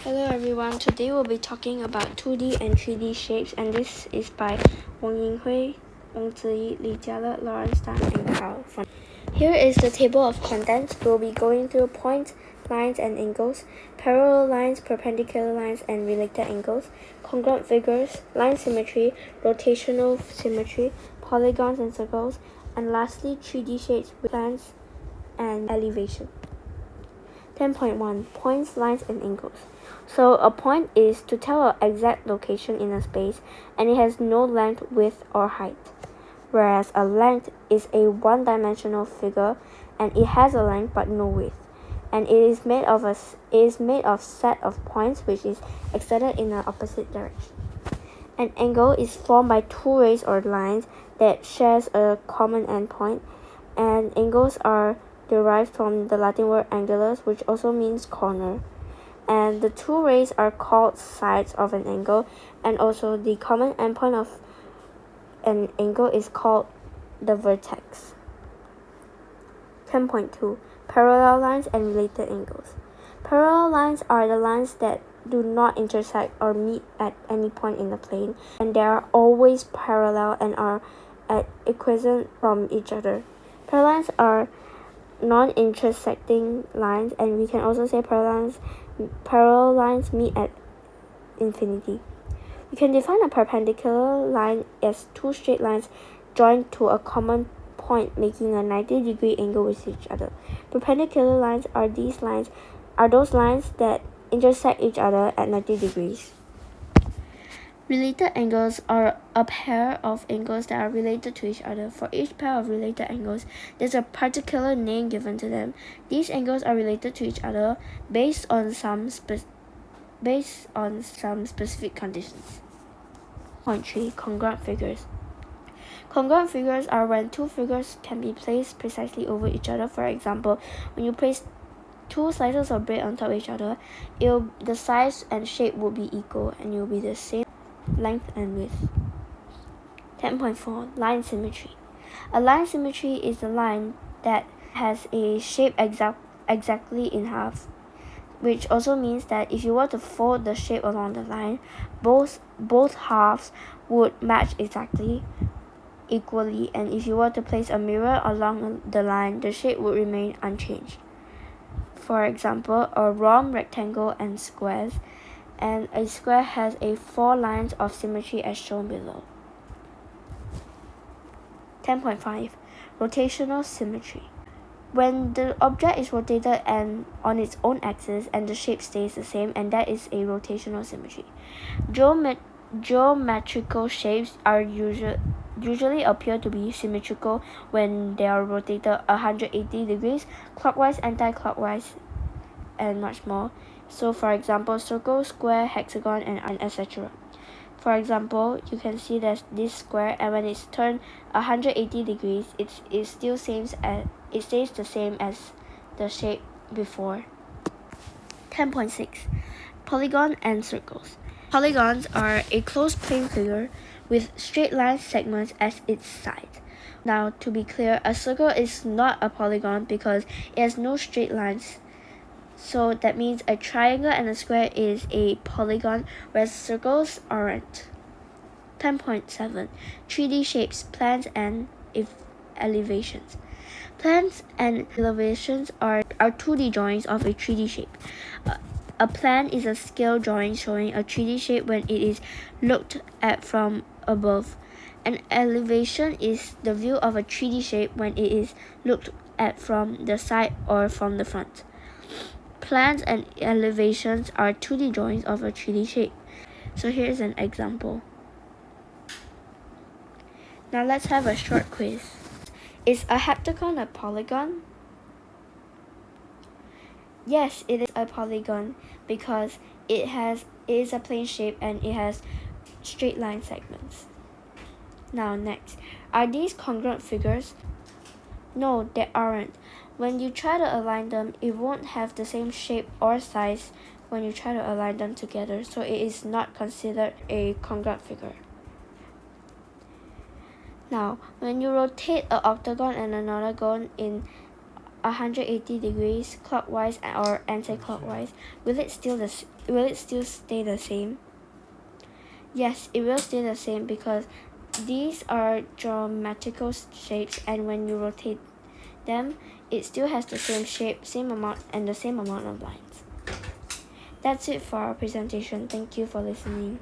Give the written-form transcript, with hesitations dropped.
Hello everyone, today we'll be talking about 2D and 3D shapes, and this is by Ying, Ziyi, Li Jiale, Lawrence Tan, and Carl. Here is the table of contents. We'll be going through points, lines and angles, parallel lines, perpendicular lines and related angles, congruent figures, line symmetry, rotational symmetry, polygons and circles, and lastly 3D shapes with plans and elevation. 10.1 Points, lines, and angles. So a point is to tell an exact location in a space, and it has no length, width, or height. Whereas a length is a one-dimensional figure, and it has a length but no width. And it is made of a set of points which is extended in the opposite direction. An angle is formed by two rays or lines that shares a common endpoint, and angles are derived from the Latin word angulus, which also means corner. And the two rays are called sides of an angle, and also the common endpoint of an angle is called the vertex. 10.2 Parallel lines and related angles. Parallel lines are the lines that do not intersect or meet at any point in the plane, and they are always parallel and are at equidistant from each other. Parallel lines are non-intersecting lines, and we can also say parallel lines meet at infinity. We can define a perpendicular line as two straight lines joined to a common point making a 90-degree angle with each other. Perpendicular lines are those lines that intersect each other at 90 degrees. Related angles are a pair of angles that are related to each other. For each pair of related angles, there's a particular name given to them. These angles are related to each other based on some specific conditions. 3. Congruent figures. Congruent figures are when two figures can be placed precisely over each other. For example, when you place two slices of bread on top of each other, the size and shape will be equal, and it will be the same length and width. 10.4 Line symmetry. A line symmetry is a line that has a shape exactly in half, which also means that if you were to fold the shape along the line, both halves would match equally, and if you were to place a mirror along the line, the shape would remain unchanged. For example, a rhomb, rectangle, and squares, and a square has 4 lines of symmetry as shown below. 10.5 Rotational symmetry. When the object is rotated and on its own axis and the shape stays the same, and that is a rotational symmetry. Geometrical shapes are usually appear to be symmetrical when they are rotated 180 degrees, clockwise, anti-clockwise, and much more. So for example, circle, square, hexagon, and etc. For example, you can see that this square, and when it's turned 180 degrees, it stays the same as the shape before. 10.6 Polygon and circles. Polygons are a closed plane figure with straight line segments as its sides. Now, to be clear, a circle is not a polygon because it has no straight lines. So that means a triangle and a square is a polygon, whereas circles aren't. 10.7 3D shapes, plans, and elevations. Plans and elevations are 2D drawings of a 3D shape. A plan is a scale drawing showing a 3D shape when it is looked at from above. An elevation is the view of a 3D shape when it is looked at from the side or from the front. Plans and elevations are 2D drawings of a 3D shape. So here's an example. Now let's have a short quiz. Is a heptagon a polygon? Yes, it is a polygon because it is a plane shape and it has straight line segments. Now next, are these congruent figures? No, they aren't. When you try to align them, it won't have the same shape or size when you try to align them together, so it is not considered a congruent figure. Now, when you rotate an octagon and another gon in 180 degrees clockwise or anti-clockwise, will it still will it still stay the same? Yes, it will stay the same because these are geometrical shapes, and when you rotate them, it still has the same shape, same amount, and the same amount of lines. That's it for our presentation. Thank you for listening.